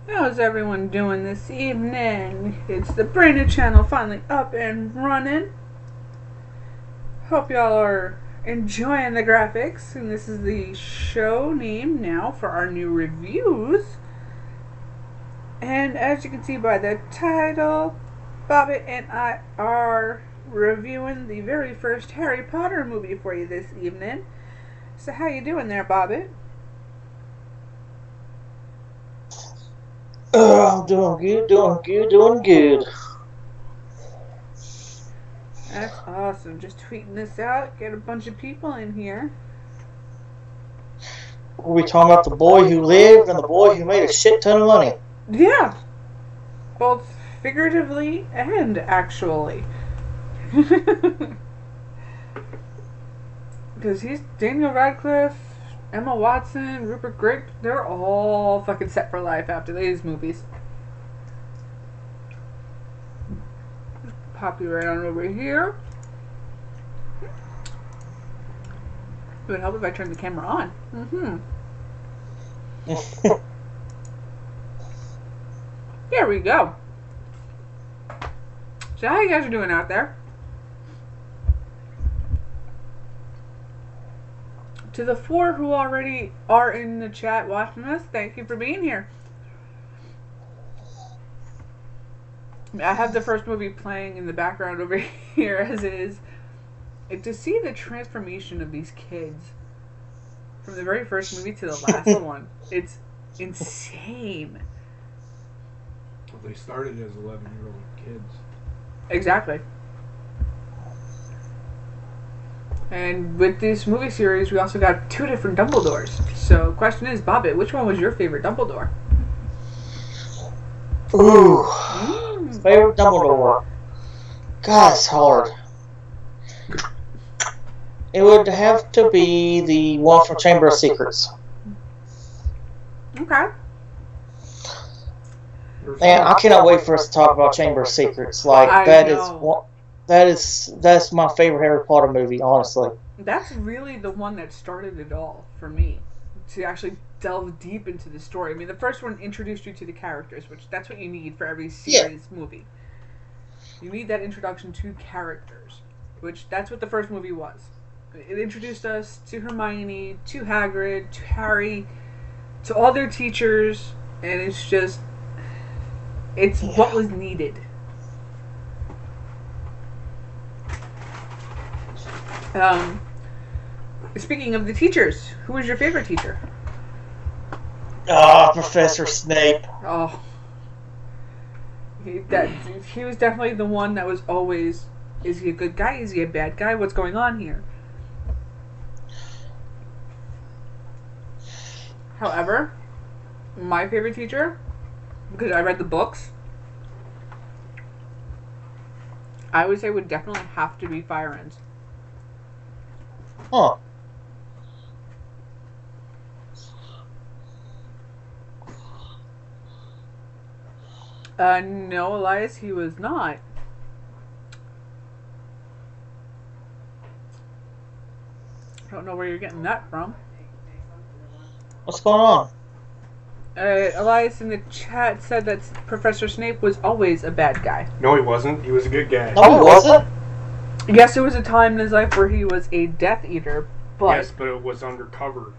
How's everyone doing this evening? It's the brand new channel finally up and running. Hope y'all are enjoying the graphics. And this is the show name now for our new reviews. And as you can see by the title, Bobbitt and I are reviewing the very first Harry Potter movie for you this evening. So how you doing there, Bobbitt? I'm doing good. That's awesome. Just tweeting this out. Get a bunch of people in here. We'll be talking about the boy who lived and the boy who made a shit ton of money. Yeah. Both figuratively and actually. Because he's Daniel Radcliffe, Emma Watson, Rupert Grint, they're all fucking set for life after these movies. Pop you right on over here. It would help if I turned the camera on. There we go. So how you guys are doing out there? To the 4 who already are in the chat watching us, thank you for being here. I have the first movie playing in the background over here as it is. And to see the transformation of these kids from the very first movie to the last one, it's insane. Well, they started as 11-year-old kids. Exactly. And with this movie series, we also got 2 different Dumbledores. So, question is, Bobbitt, which one was your favorite Dumbledore? Ooh. Favorite Dumbledore. God, it's hard. It would have to be the one from Chamber of Secrets. Okay. Man, I cannot wait for us to talk about Chamber of Secrets. Like, that's my favorite Harry Potter movie, honestly. That's really the one that started it all for me. To actually delve deep into the story. I mean, the first one introduced you to the characters, which that's what you need for every series movie. You need that introduction to characters, which that's what the first movie was. It introduced us to Hermione, to Hagrid, to Harry, to all their teachers, and it's what was needed. Speaking of the teachers, who was your favorite teacher? Professor Snape. Oh. He was definitely the one that was always, is he a good guy? Is he a bad guy? What's going on here? However, my favorite teacher, because I read the books, I would say would definitely have to be Firenze. Huh. No, Elias, he was not. I don't know where you're getting that from. What's going on? Elias in the chat said that Professor Snape was always a bad guy. No, he wasn't. He was a good guy. No, he wasn't. Yes, there was a time in his life where he was a Death Eater, but Yes, but it was undercover.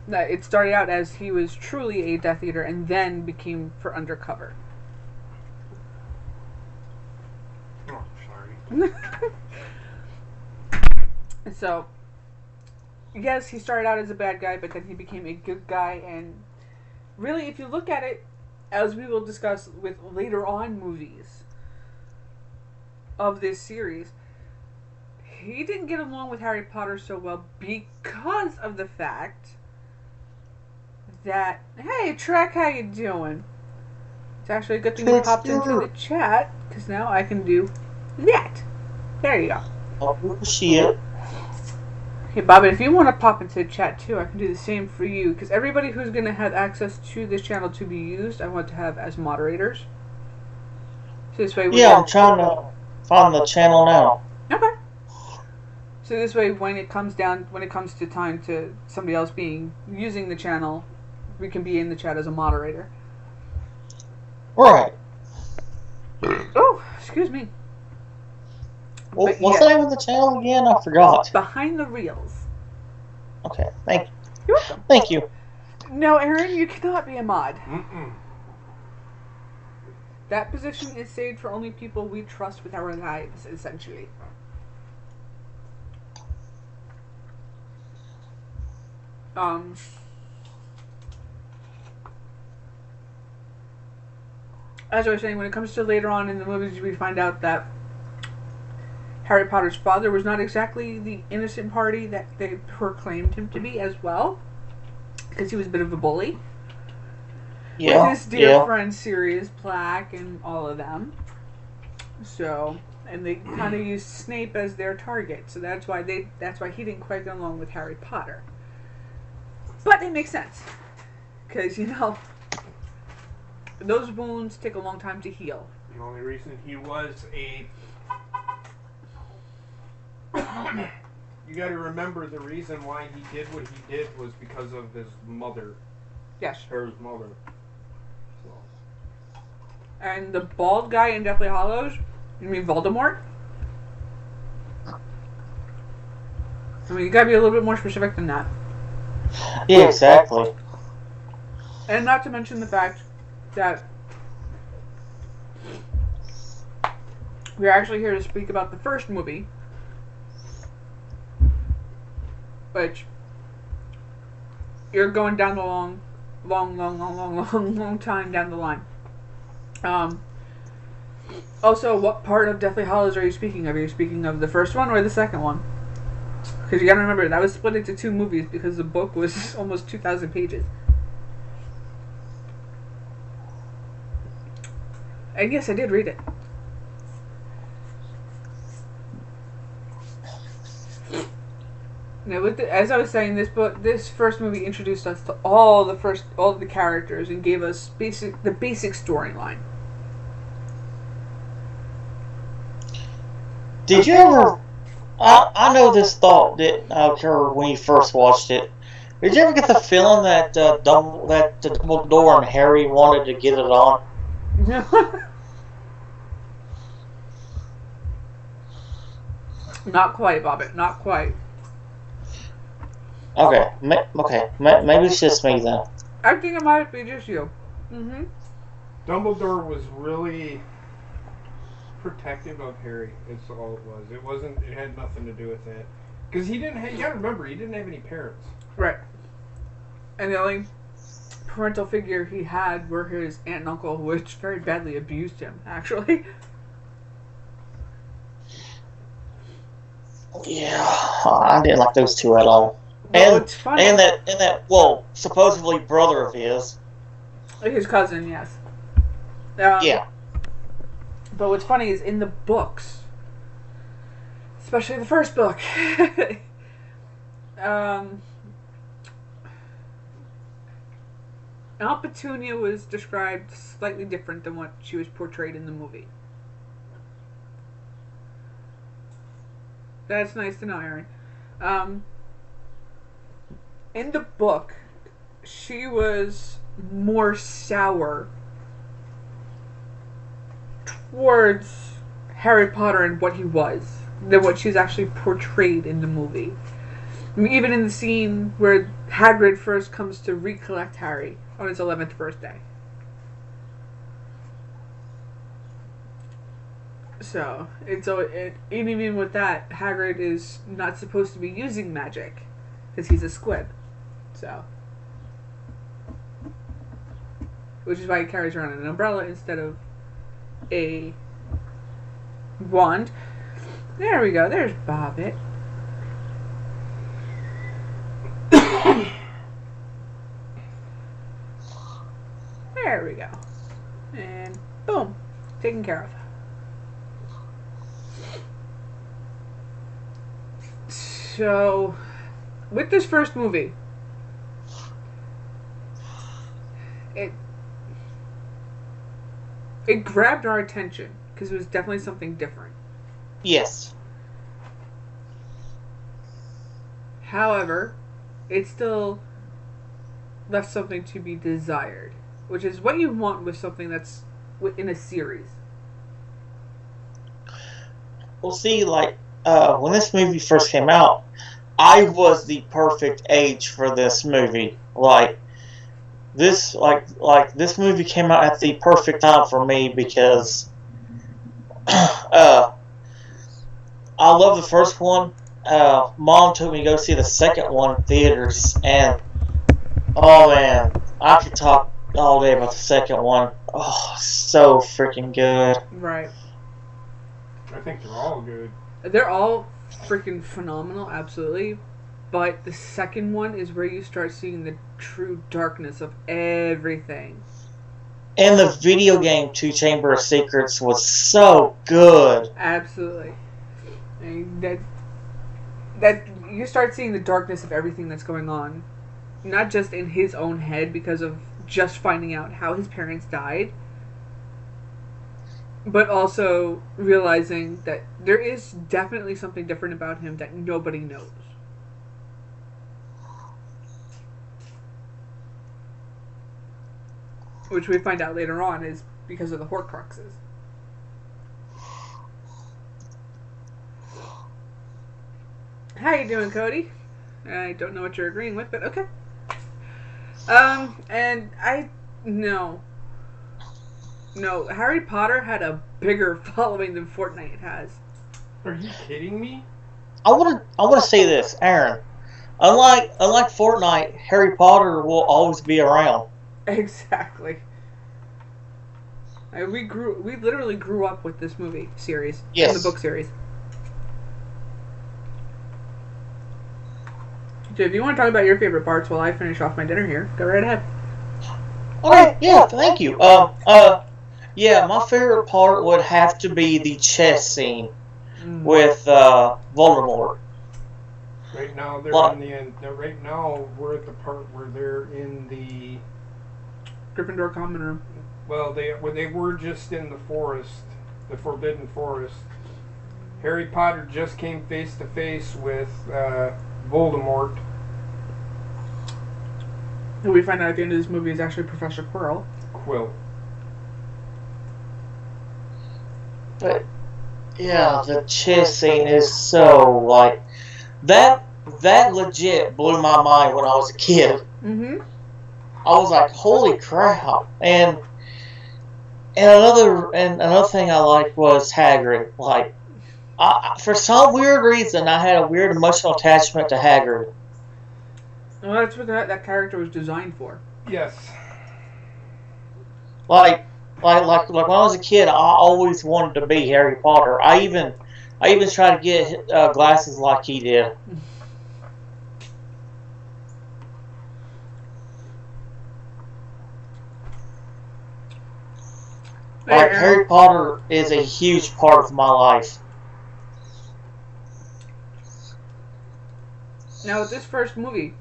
it started out as he was truly a Death Eater and then became for undercover. Oh, sorry. So, yes, he started out as a bad guy, but then he became a good guy, and really, if you look at it, as we will discuss with later on movies of this series, he didn't get along with Harry Potter so well because of the fact that, hey, Trek, how you doing? It's actually a good thing you popped into the chat, because now I can do that. There you go. Oh, shit. Hey, Bobbitt, if you want to pop into the chat too, I can do the same for you. Because everybody who's going to have access to this channel to be used, I want to have as moderators. So this way, I'm trying to find the channel now. Okay. So this way, when it comes to time to somebody else using the channel, we can be in the chat as a moderator. Right. Oh, excuse me. Well, what's the name of the channel again? I forgot. Behind the Reels. Okay, thank you. You're welcome. Thank you. No, Aaron, you cannot be a mod. Mm-mm. That position is saved for only people we trust with our lives, essentially. As I was saying, when it comes to later on in the movies, we find out that Harry Potter's father was not exactly the innocent party that they proclaimed him to be as well, because he was a bit of a bully. Yeah. With his dear friend Sirius Black and all of them. So, and they kind of used Snape as their target, so that's why he didn't quite get along with Harry Potter. But it makes sense, because those wounds take a long time to heal. The only reason he was a... You got to remember the reason why he did what he did was because of his mother. Yes. Harry's mother. So. And the bald guy in Deathly Hallows, you mean Voldemort? I mean, you gotta be a little bit more specific than that. Yeah, exactly. And not to mention the fact that we're actually here to speak about the first movie, which you're going down the long time down the line. Also, what part of Deathly Hallows are you speaking of? Are you speaking of the first one or the second one? Because you gotta remember, that was split into 2 movies because the book was almost 2,000 pages. And yes, I did read it. Now, as I was saying, this first movie introduced us to all of the characters and gave us the basic storyline. Did you ever... I know this thought didn't occur when you first watched it. Did you ever get the feeling that Dumbledore and Harry wanted to get it on? Not quite, Bobbitt. Not quite. Okay. Maybe it's just me then. I think it might be just you. Mm-hmm. Dumbledore was really protective of Harry. Is all it was. It wasn't. It had nothing to do with that. Because he didn't. You gotta remember, he didn't have any parents. Right. And the only parental figure he had were his aunt and uncle, which very badly abused him, actually. Yeah, I didn't like those two at all. Well, it's funny. And that supposedly brother of his. His cousin, yes. Yeah. But what's funny is in the books, especially the first book, Aunt Petunia was described slightly different than what she was portrayed in the movie. That's nice to know, Aaron. In the book, she was more sour towards Harry Potter and what he was than what she's actually portrayed in the movie. I mean, even in the scene where Hagrid first comes to recollect Harry on his 11th birthday. So, even with that, Hagrid is not supposed to be using magic because he's a squib. So, which is why he carries around an umbrella instead of a wand. There we go. There's Bobbitt. There we go. And boom. Taken care of. So, with this first movie, it grabbed our attention because it was definitely something different. Yes. However, it still left something to be desired, which is what you want with something that's in a series. Well, see, like when this movie first came out, I was the perfect age for this movie. Like this movie came out at the perfect time for me because I love the first one. Mom took me to go see the second one in theaters, and oh man, I could talk all day about the second one. Oh, so freaking good. Right. I think they're all good. They're all freaking phenomenal, absolutely. But the second one is where you start seeing the true darkness of everything. And the video game Two Chamber of Secrets was so good. Absolutely. And that you start seeing the darkness of everything that's going on. Not just in his own head because of just finding out how his parents died, but also realizing that there is definitely something different about him that nobody knows. Which we find out later on is because of the Horcruxes. How you doing, Cody? I don't know what you're agreeing with, but okay. And no, Harry Potter had a bigger following than Fortnite has. Are you kidding me? I want to say this, Aaron. Unlike Fortnite, Harry Potter will always be around. Exactly. We literally grew up with this movie series. Yes. The book series. So if you want to talk about your favorite parts while I finish off my dinner here, go right ahead. Okay, yeah, thank you. Yeah, my favorite part would have to be the chess scene with Voldemort. Right now they're in the end. Right now we're at the part where they're in the Gryffindor common room. Well, they were just in the forest, the Forbidden Forest. Harry Potter just came face to face with Voldemort. Who we find out at the end of this movie is actually Professor Quirrell. Quill. But yeah, the chess scene is so like that legit blew my mind when I was a kid. Mm-hmm. I was like, holy crap! And another thing I liked was Hagrid. Like, for some weird reason, I had a weird emotional attachment to Hagrid. Well, that's what that character was designed for. Yes. Like when I was a kid, I always wanted to be Harry Potter. I even tried to get glasses like he did. Like, Harry Potter is a huge part of my life. Now, with this first movie,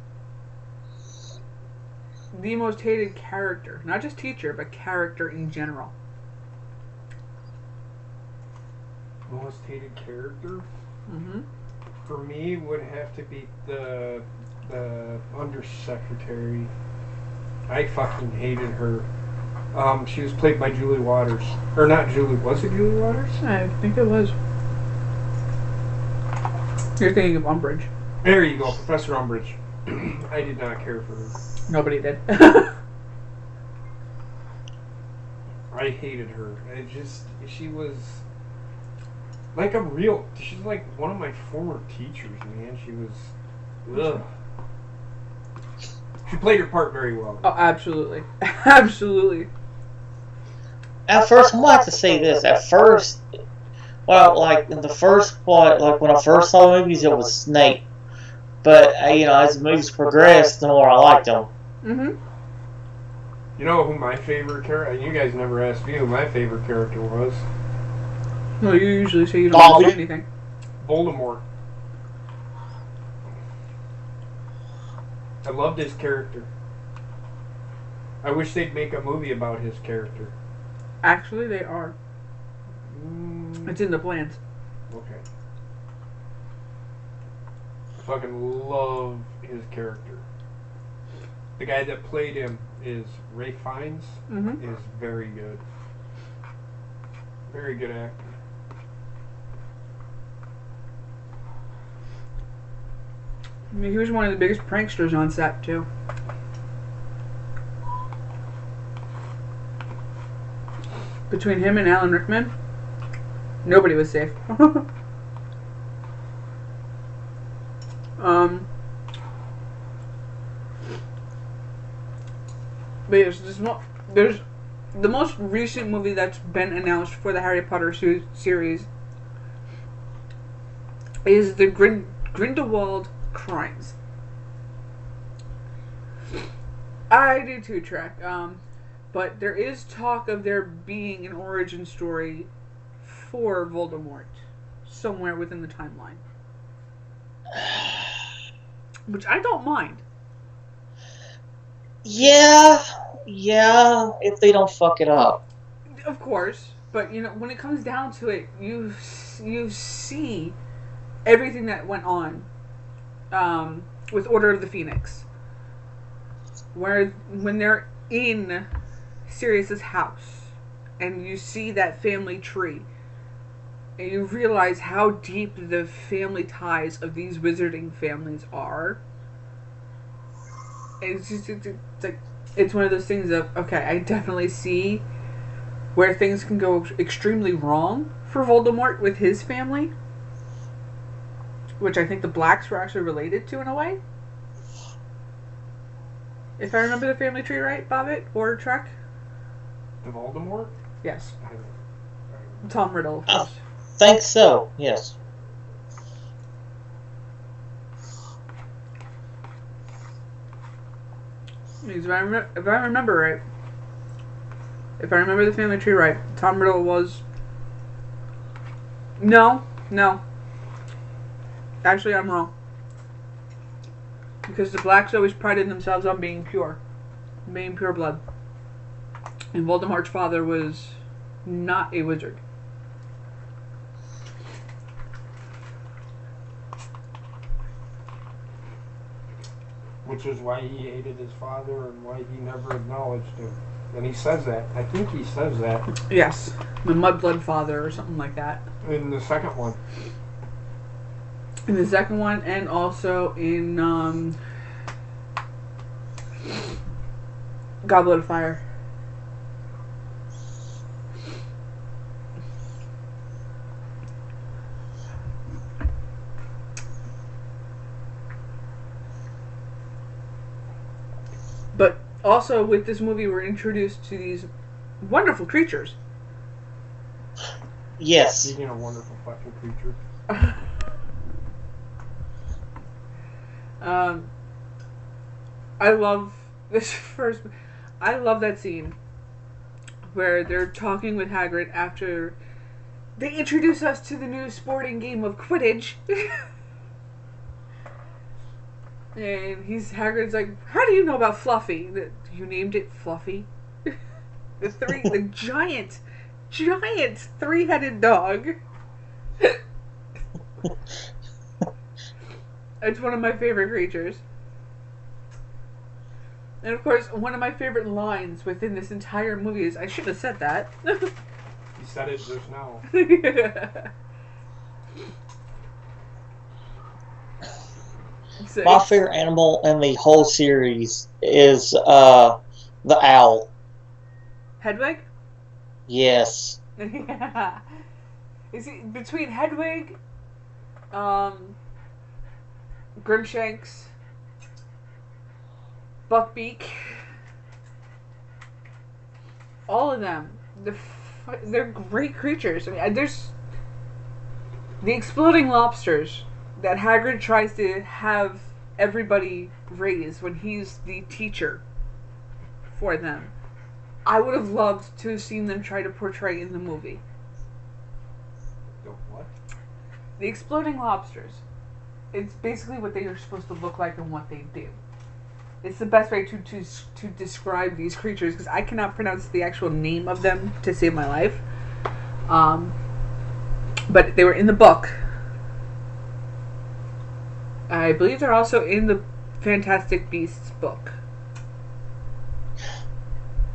the most hated character, not just teacher, but character in general. Most hated character? Mm-hmm. For me, would have to be the undersecretary. I fucking hated her. She was played by Julie Waters. Or not Julie. Was it Julie Waters? I think it was. You're thinking of Umbridge. There you go, Professor Umbridge. I did not care for her. Nobody did. I hated her. She was like she's like one of my former teachers, man. She was, ugh. She played her part very well. Oh, absolutely. Absolutely. At first, I'm going to have to say this. At first, well, like, in the first part, like, when I first saw the movies, it was Snape. But, as the movies progressed, the more I liked them. Mm-hmm. You know who my favorite character... You guys never asked me who my favorite character was. No, you usually say you don't say anything. Voldemort. I loved his character. I wish they'd make a movie about his character. Actually, they are. It's in the plans. Okay. Fucking love his character. The guy that played him is Ray Fiennes. Mm-hmm. Is very good. Very good actor. I mean, he was one of the biggest pranksters on set, too. Between him and Alan Rickman, nobody was safe. But yes, there's the most recent movie that's been announced for the Harry Potter series is the Grindelwald Crimes. I do too, Trek. But there is talk of there being an origin story for Voldemort somewhere within the timeline. Which I don't mind. Yeah, if they don't fuck it up. Of course, but you know, when it comes down to it, you see everything that went on with Order of the Phoenix. When they're in Sirius's house and you see that family tree and you realize how deep the family ties of these wizarding families are, it's just it's one of those things of, okay, I definitely see where things can go extremely wrong for Voldemort with his family, which I think the Blacks were actually related to in a way. If I remember the family tree right, Bobbitt or Trek? The Voldemort? Yes. Tom Riddle. I think so, yes. Because if I remember right, if I remember the family tree right, Tom Riddle was... No. Actually, I'm wrong. Because the Blacks always prided themselves on being pure blood. And Voldemort's father was not a wizard. Which is why he hated his father and why he never acknowledged him. And he says that. I think he says that. Yes. The Mudblood father or something like that. In the second one. In the second one, and also in Goblet of Fire. But also with this movie, we're introduced to these wonderful creatures. Yes. Speaking of wonderful fucking creatures. I love this first. I love that scene where they're talking with Hagrid after they introduce us to the new sporting game of Quidditch. And Hagrid's like, how do you know about Fluffy? You named it Fluffy? The giant three-headed dog. It's one of my favorite creatures. And of course, one of my favorite lines within this entire movie is, I should have said that. You said it just now. My favorite animal in the whole series is the owl. Hedwig? Yes. Yeah. Is he between Hedwig, Grimshanks, Buckbeak, all of them. They're great creatures. I mean, there's the exploding lobsters that Hagrid tries to have everybody raise when he's the teacher for them. I would have loved to have seen them try to portray in the movie. The what? The exploding lobsters. It's basically what they are supposed to look like and what they do. It's the best way to describe these creatures, because I cannot pronounce the actual name of them to save my life. But they were in the book. I believe they're also in the Fantastic Beasts book.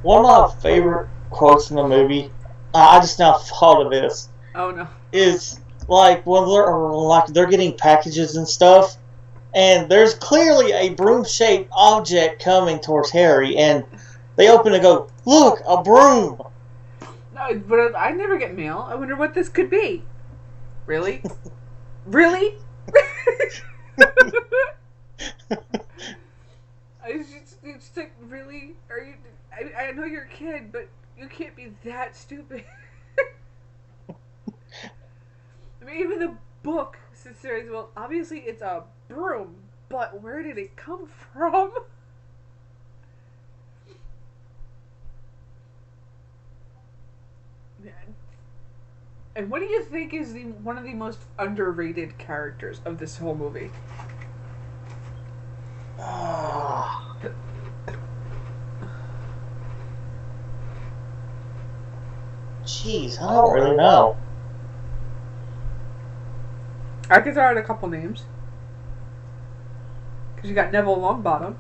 One of my favorite quotes in the movie I just now thought of this. Oh no. Is like when they're getting packages and stuff, and there's clearly a broom-shaped object coming towards Harry, and they open and go, "Look, a broom!" No, but I never get mail. I wonder what this could be. Really? Really? It's like, really? Are you? I know you're a kid, but you can't be that stupid. I mean, even the book says, well, obviously it's a broom, but where did it come from? And what do you think is one of the most underrated characters of this whole movie? Jeez, I don't really know. I could throw out a couple names. Because you got Neville Longbottom.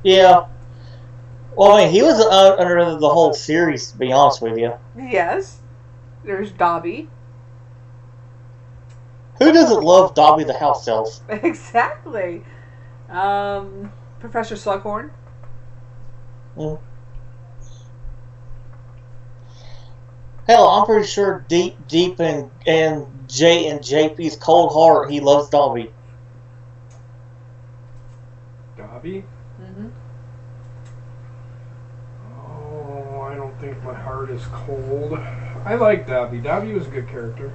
Yeah. Well, I mean, he was under the whole series, to be honest with you. Yes. There's Dobby. Who doesn't love Dobby the house elf? Exactly. Professor Slughorn. Mm. Hell, I'm pretty sure deep in JP's cold heart, he loves Dobby. Dobby? Mm-hmm. Oh, I don't think my heart is cold. I like Dobby. Dobby was a good character.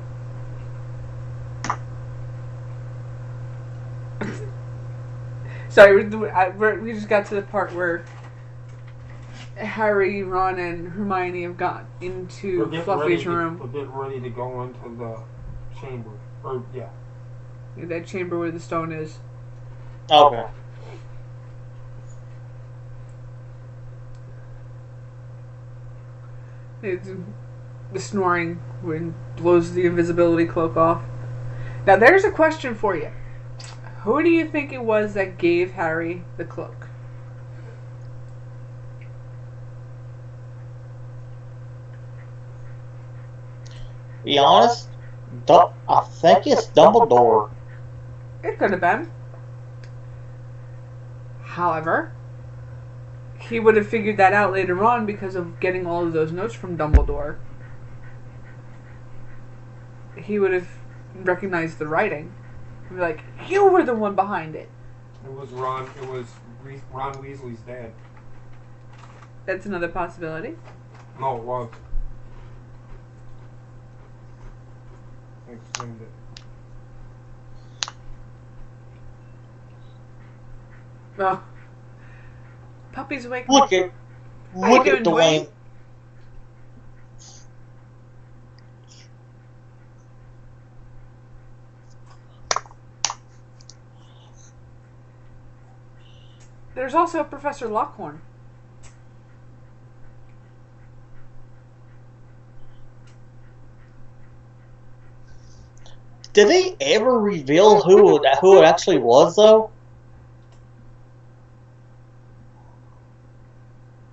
Sorry, we just got to the part where Harry, Ron, and Hermione have gone into Fluffy's room. We're getting ready to go into the chamber. Yeah, that chamber where the stone is. Okay. It's the snoring when blows the invisibility cloak off. Now, there's a question for you. Who do you think it was that gave Harry the cloak? Be honest, I think it's Dumbledore. It could have been. However, he would have figured that out later on because of getting all of those notes from Dumbledore. He would have recognized the writing. He'd be like, you were the one behind it. It was Ron. It was Ron Weasley's dad. That's another possibility. No, it was. I explained it. Oh. Puppy's awake. Look at Dwayne. There's also Professor Lockhorn. Did they ever reveal who it actually was, though?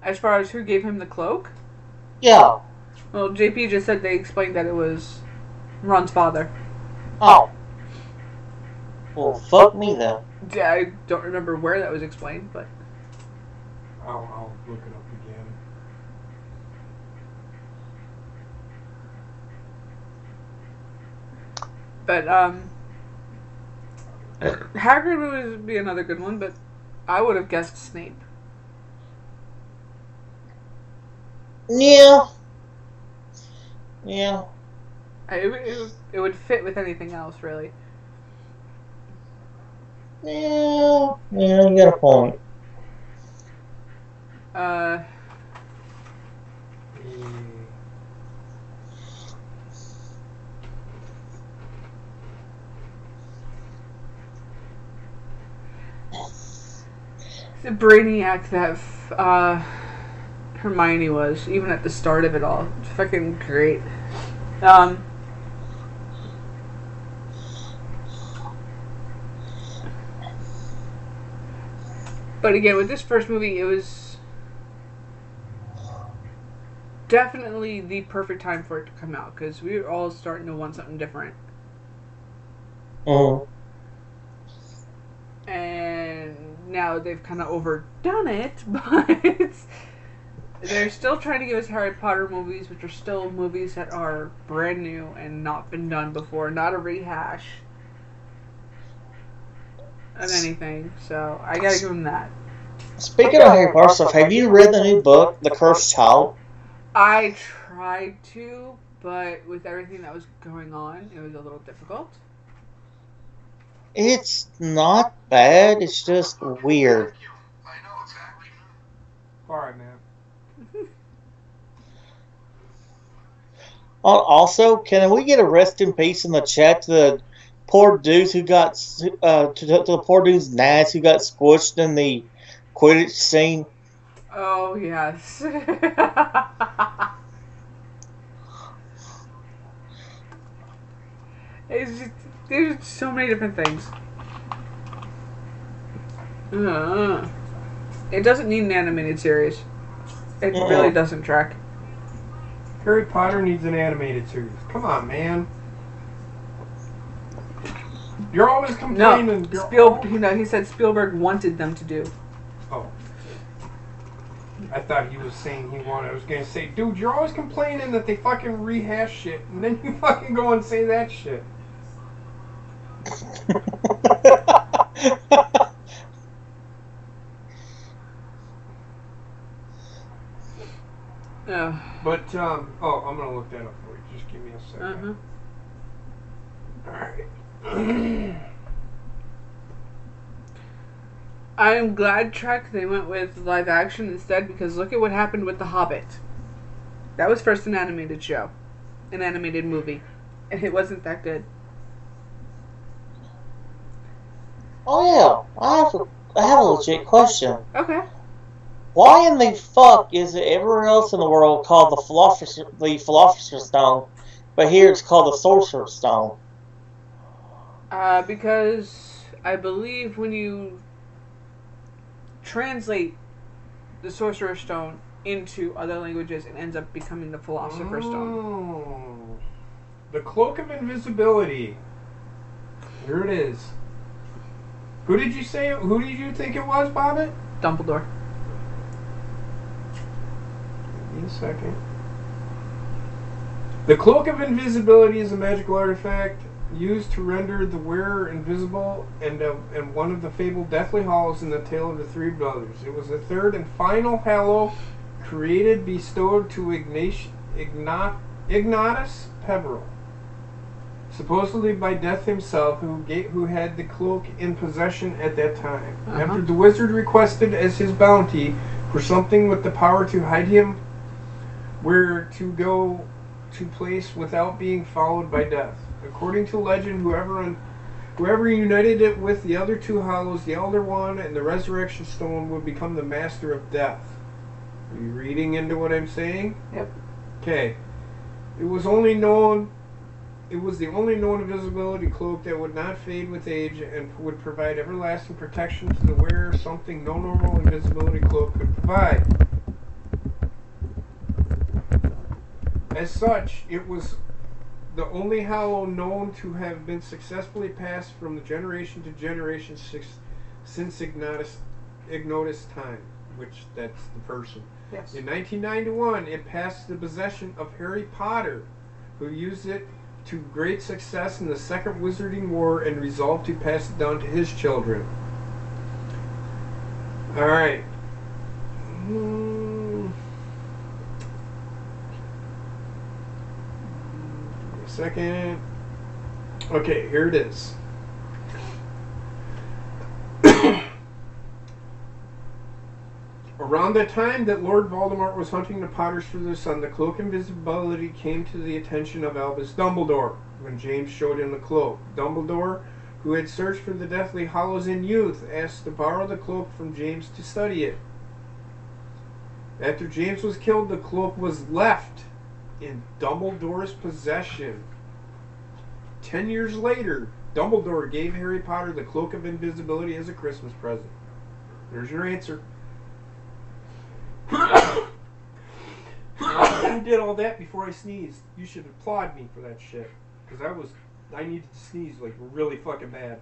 As far as who gave him the cloak? Yeah. Well, JP just said they explained that it was Ron's father. Oh. Well, fuck me then. Yeah, I don't remember where that was explained, but... I'll look it up again. But, Hagrid would be another good one, but I would have guessed Snape. Yeah. Yeah. It would fit with anything else, really. Yeah, you got a point. The brainiac that Hermione was, even at the start of it all. It's fucking great. But again, with this first movie, it was definitely the perfect time for it to come out because we're all starting to want something different. Mm. And now they've kind of overdone it, but they're still trying to give us Harry Potter movies, which are still movies that are brand new and not been done before, not a rehash of anything. So I gotta give them that. Speaking of Harry Potter stuff, have you read the new book, The Cursed Child? I tried to, but with everything that was going on, it was a little difficult. It's not bad, it's just weird. Alright, man. Also, can we get a rest in peace in the chat to the poor dudes who got to the poor dude's nads who got squished in the Quidditch scene? Oh yes. It's just, there's so many different things. It doesn't need an animated series. It really doesn't, Trek. Harry Potter needs an animated series. Come on, man. You're always complaining. No, he said Spielberg wanted them to do. Oh. I thought he was saying he wanted. I was going to say, dude, you're always complaining that they fucking rehash shit, and then you fucking go and say that shit. But, I'm going to look that up for you. Just give me a second. Alright. I'm glad, Trek, they went with live action instead because look at what happened with The Hobbit. That was first an animated show. An animated movie. And it wasn't that good. Oh yeah, I have a legit question. Okay. Why in the fuck is it everywhere else in the world called the Philosopher's Stone, but here it's called the Sorcerer's Stone? Because I believe when you translate the Sorcerer's Stone into other languages, it ends up becoming the Philosopher's Stone. The Cloak of Invisibility. Here it is. Who did you think it was, Bobbitt? Dumbledore. Give me a second. The Cloak of Invisibility is a magical artifact used to render the wearer invisible and one of the fabled Deathly Hallows in the Tale of the Three Brothers. It was the third and final Hallow bestowed to Ignatus Peverell, supposedly by Death himself, who had the cloak in possession at that time. After the wizard requested as his bounty for something with the power to hide him where to go to place without being followed by death. According to legend, whoever united it with the other two hollows, the Elder One and the Resurrection Stone, would become the master of death. Are you reading into what I'm saying? Yep. Okay. It was the only known invisibility cloak that would not fade with age and would provide everlasting protection to the wearer, something no normal invisibility cloak could provide. As such, it was the only Hallow known to have been successfully passed from the generation to generation since Ignotus time, which that's the person. Yes. In 1991, it passed the possession of Harry Potter, who used it to great success in the Second Wizarding War and resolved to pass it down to his children. Alright. Second. Okay, here it is. Around the time that Lord Voldemort was hunting the Potters for their son, the Cloak of Invisibility came to the attention of Albus Dumbledore when James showed him the cloak. Dumbledore, who had searched for the Deathly Hallows in youth, asked to borrow the cloak from James to study it. After James was killed, the cloak was left in Dumbledore's possession. 10 years later, Dumbledore gave Harry Potter the Cloak of Invisibility as a Christmas present. There's your answer. undid all that before I sneezed. You should applaud me for that shit. Because I needed to sneeze like really fucking bad.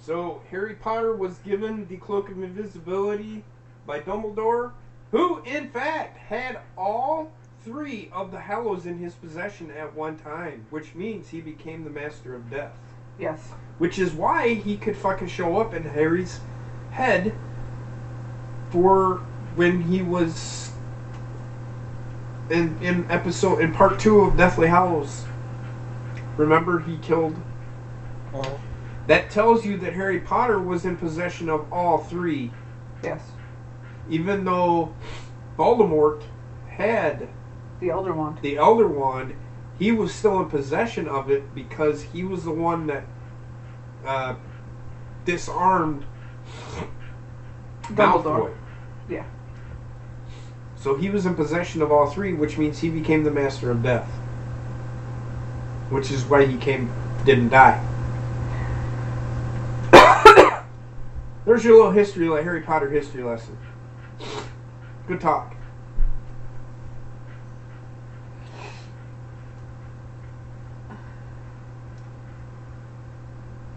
So, Harry Potter was given the Cloak of Invisibility by Dumbledore, who, in fact, had all 3 of the Hallows in his possession at one time, which means he became the Master of Death. Yes. Which is why he could fucking show up in Harry's head for when he was in part 2 of Deathly Hallows. Remember, he killed... That tells you that Harry Potter was in possession of all 3. Yes. Even though Voldemort had the Elder Wand. The Elder Wand, he was still in possession of it because he was the one that disarmed Dumbledore. Malfoy. Yeah. So he was in possession of all 3, which means he became the Master of Death. Which is why he didn't die. There's your little history, like Harry Potter history lesson. Good talk.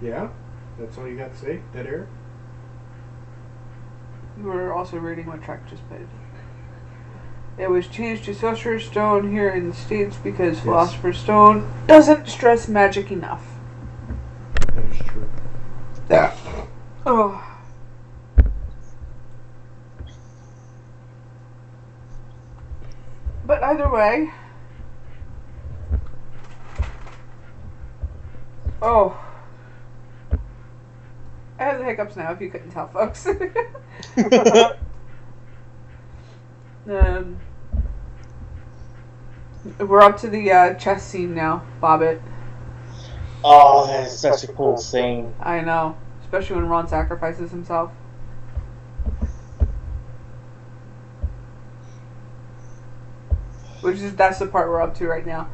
Yeah? That's all you got to say? Dead air? We're also reading what Trek just played. It was changed to Sorcerer's Stone here in the States because Philosopher's Stone doesn't stress magic enough. That is true. Yeah. Oh. But either way... Oh. I have the hiccups now, if you couldn't tell, folks. We're up to the chess scene now, Bobbitt. Oh, that is such a cool scene. I know. Especially when Ron sacrifices himself. That's the part we're up to right now.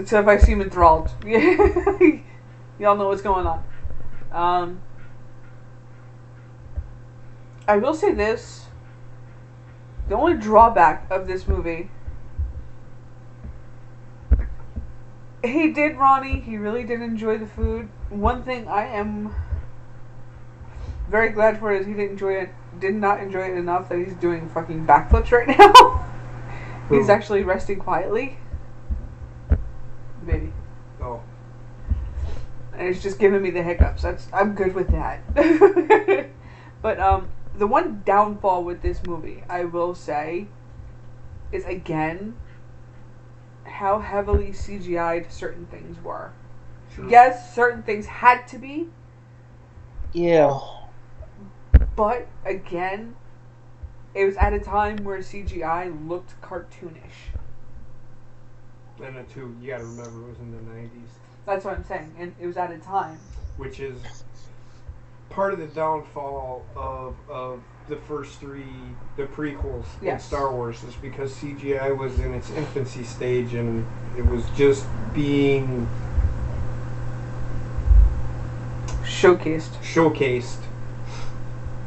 So if I seem enthralled, y'all know what's going on. I will say this. The only drawback of this movie... He did, Ronnie. He really did enjoy the food. One thing I am very glad for is he did not enjoy it enough that he's doing fucking backflips right now. He's actually resting quietly. Baby. Oh. And it's just giving me the hiccups. I'm good with that. But the one downfall with this movie, I will say, is again how heavily CGI'd certain things were. Sure. Yes, certain things had to be. Yeah. But again, it was at a time where CGI looked cartoonish. And then too, you gotta remember it was in the 90s. That's what I'm saying, and it was at a time. Which is part of the downfall of the first 3, the prequels in Star Wars, is because CGI was in its infancy stage and it was just being showcased.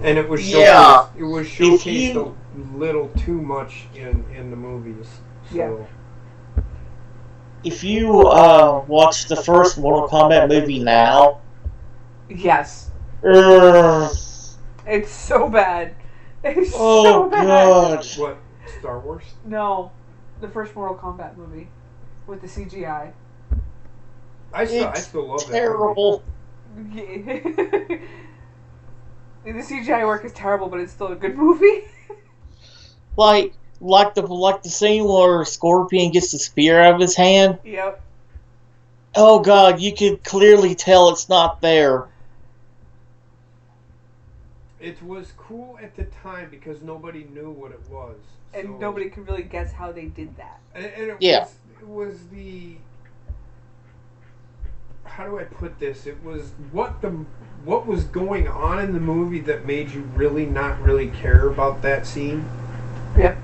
And it was showcased a little too much in the movies. So. Yeah. If you watch the first Mortal Kombat movie now... Yes. It's so bad. It's so bad. God. What? Star Wars? No. The first Mortal Kombat movie. With the CGI. I still love that. Terrible. Yeah. The CGI work is terrible, but it's still a good movie. like the scene where Scorpion gets the spear out of his hand. Yep. Oh God, you could clearly tell it's not there. It was cool at the time because nobody knew what it was. And nobody could really guess how they did that. And it was the... How do I put this? It was what was going on in the movie that made you really not really care about that scene. Yep.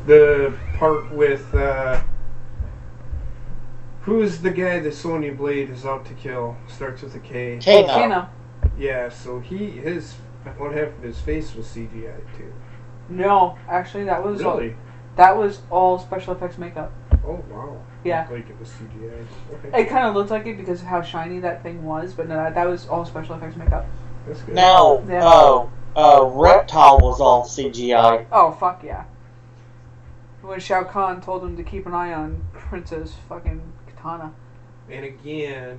The part with... who's the guy that Sonya Blade is out to kill? Starts with a K. Kano. Yeah, so his What happened? His face was CGI too. No, actually, that was Really? that was all special effects makeup. Oh wow. Yeah. Like it was CGI. Okay. It kind of looked like it because of how shiny that thing was, but no, that was all special effects makeup. That's good. Now, Yeah. Reptile was all CGI. Oh fuck yeah! When Shao Kahn told him to keep an eye on Princess fucking Katana. And again,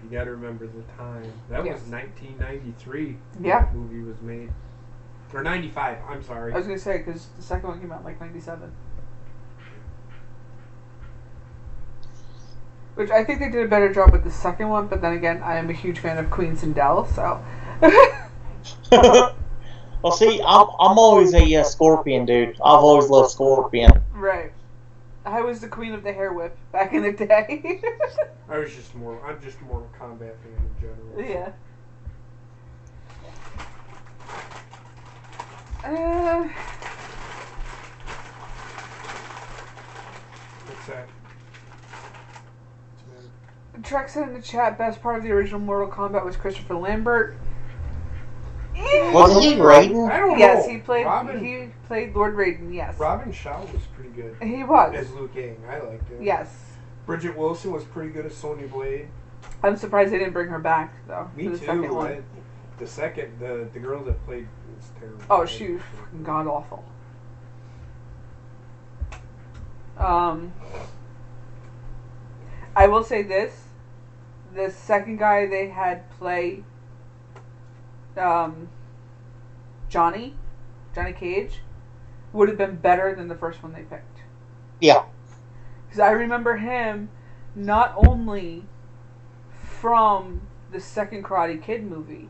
you got to remember the time. That Yes. was 1993. Yeah. The movie was made. Or 95. I'm sorry. I was gonna say because the second one came out in like '97, which I think they did a better job with the second one. But then again, I am a huge fan of Queen Sindel, so. Well, see, I'm always a Scorpion dude. I've always loved Scorpion. Right. I was the queen of the hair whip back in the day. I'm just Mortal Kombat fan in general. Yeah. What's that? Trek said in the chat, best part of the original Mortal Kombat was Christopher Lambert. Wasn't he Raiden? I don't know. Yes, he played Lord Raiden, yes. Robin Shaw was pretty good. He was. As Liu Kang. I liked him. Yes. Bridget Wilson was pretty good as Sonya Blade. I'm surprised they didn't bring her back, though. Me for the too. second one. The girl that played was terrible. Oh, she was fucking god awful. I will say this. The second guy they had play Johnny Cage would have been better than the first one they picked. Yeah. Because I remember him not only from the second Karate Kid movie,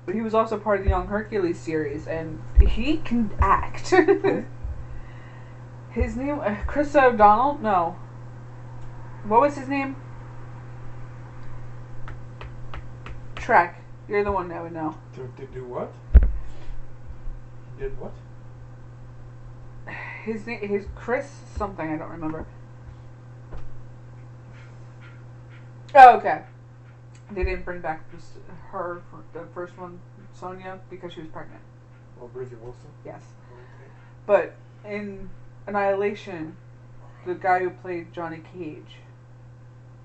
but he was also part of the Young Hercules series, and he can act. His name, Chris O'Donnell? No. What was his name? Trek. You're the one that would know. To do what? He did what? His name, his Chris something, I don't remember. Oh, okay. They didn't bring back her for the first one, Sonya, because she was pregnant. Oh, Bridget Wilson? Yes. Okay. But in Annihilation, the guy who played Johnny Cage,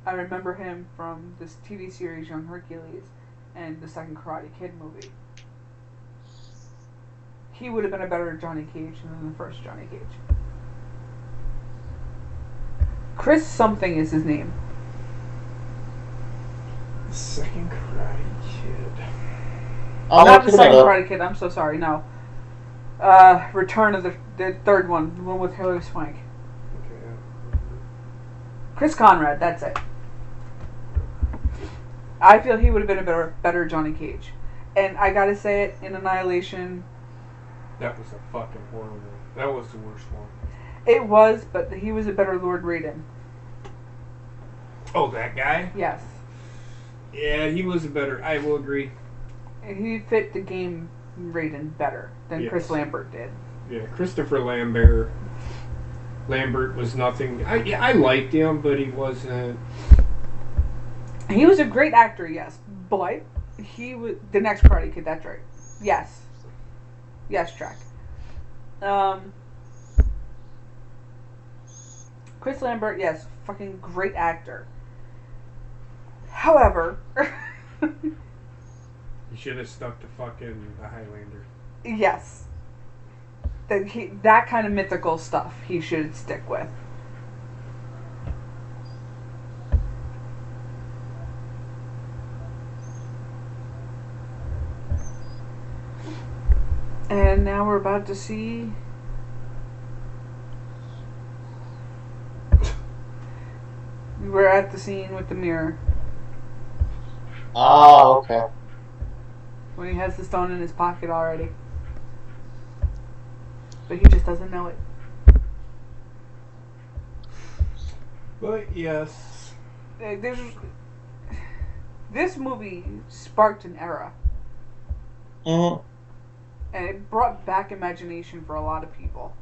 I remember him from this TV series Young Hercules and the second Karate Kid movie. He would have been a better Johnny Cage than the first Johnny Cage. Chris something is his name. The second Karate Kid. Not the second Karate Kid, I'm so sorry, no. Return of the third one, the one with Hilary Swank. Okay. Chris Conrad, that's it. I feel he would have been a better Johnny Cage. And I gotta say it, in Annihilation... That was a fucking horrible... That was the worst one. It was, but he was a better Lord Raiden. Oh, that guy? Yes. Yeah, he was a better... I will agree. He fit the game Raiden better than Yes. Chris Lambert did. Yeah, Christopher Lambert was nothing... I liked him, but he wasn't... He was a great actor, yes. But he was... The next Karate Kid, that's right. Yes. Yes, Trek. Chris Lambert, yes. Fucking great actor. However... He should have stuck to fucking the Highlander. Yes. That kind of mythical stuff he should stick with. And now we're about to see... We're at the scene with the mirror. Oh, okay. When he has the stone in his pocket already. But he just doesn't know it. But yes. This movie sparked an era. Mm-hmm. And it brought back imagination for a lot of people.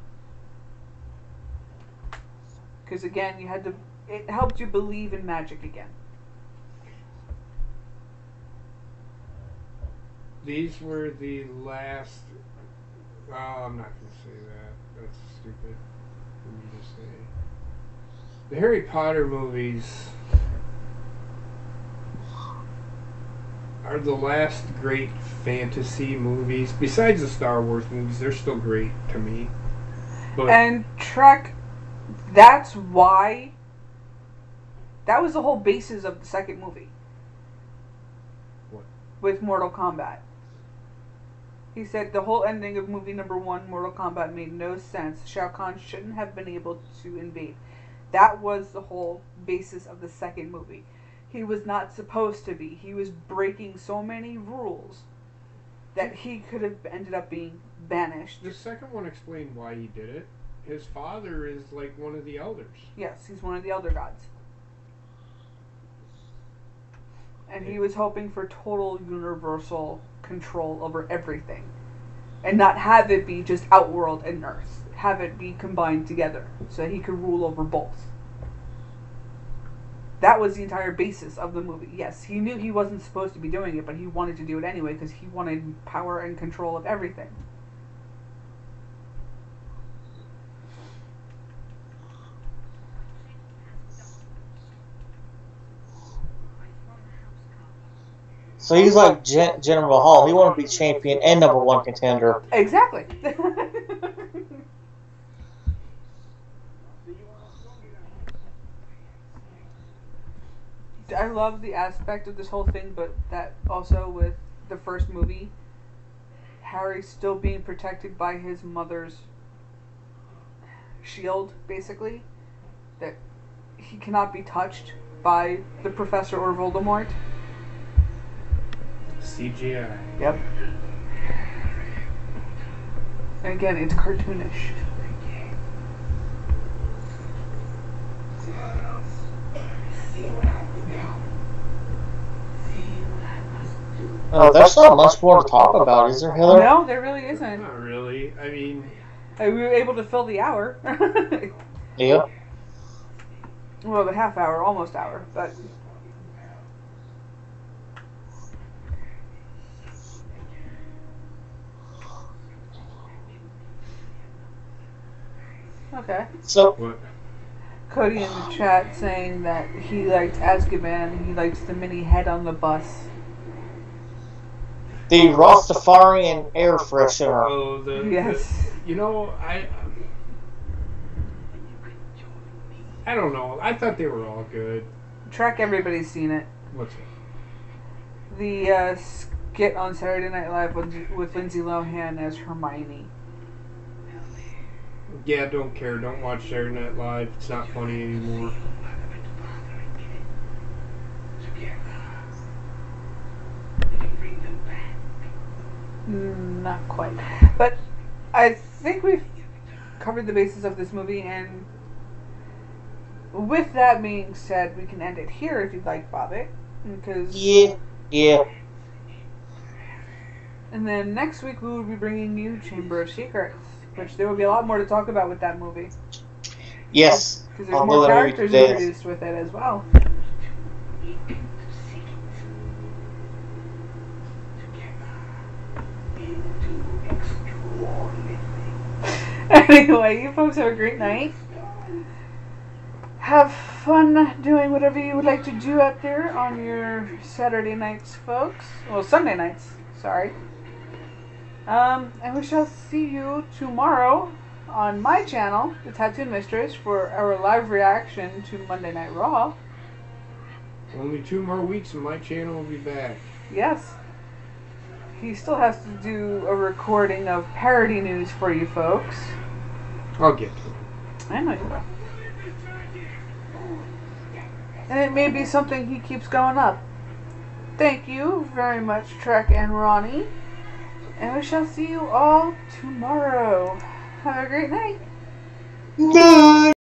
Because again, it helped you believe in magic again. These were the last. Oh, I'm not going to say that. That's stupid for me to say. The Harry Potter movies are the last great fantasy movies. Besides the Star Wars movies, they're still great to me. But And Trek, that's why. That was the whole basis of the second movie. What? With Mortal Kombat. He said the whole ending of movie number 1, Mortal Kombat, made no sense. Shao Kahn shouldn't have been able to invade. That was the whole basis of the second movie. He was not supposed to be. He was breaking so many rules that he could have ended up being banished. The second one explained why he did it. His father is like one of the elders. Yes, he's one of the Elder Gods. And he was hoping for total universal control over everything. And not have it be just Outworld and Earth. Have it be combined together so he could rule over both. That was the entire basis of the movie. Yes, he knew he wasn't supposed to be doing it, but he wanted to do it anyway because he wanted power and control of everything. So he's like General Hall. He wanted to be champion and number 1 contender. Exactly. I love the aspect of this whole thing, but that also with the first movie, Harry still being protected by his mother's shield, basically, that he cannot be touched by the Professor or Voldemort. CGI. Yep. And again, it's cartoonish. There's not much more to talk about, is there, Heather? No, there really isn't. Not really. I mean, We were able to fill the hour. Yep. Well, the half hour, almost hour, but... Okay. So, what? Cody in the chat saying that he liked Azkaban, he liked the mini head on the bus. the Rastafarian air freshener. Oh, Yes. You know, I don't know. I thought they were all good. Trek, everybody's seen it. What's it? The skit on Saturday Night Live with Lindsay Lohan as Hermione. Yeah, don't care. Don't watch Saturday Night Live. It's not funny anymore. Not quite. But I think we've covered the basis of this movie, and with that being said, we can end it here if you'd like, Bobbitt. Because Yeah. And then next week we will be bringing you Chamber of Secrets, which there will be a lot more to talk about with that movie. Yes. Because there's more characters introduced with it as well. Anyway, you folks have a great night. Have fun doing whatever you would like to do out there on your Saturday nights, folks. Well, Sunday nights, sorry. And we shall see you tomorrow on my channel, The Tattooed Mistress, for our live reaction to Monday Night Raw. Only 2 more weeks and my channel will be back. Yes. He still has to do a recording of parody news for you folks. I'll get to it. I know you will. And it may be something he keeps going up. Thank you very much, Trek and Ronnie. And we shall see you all tomorrow. Have a great night. Good.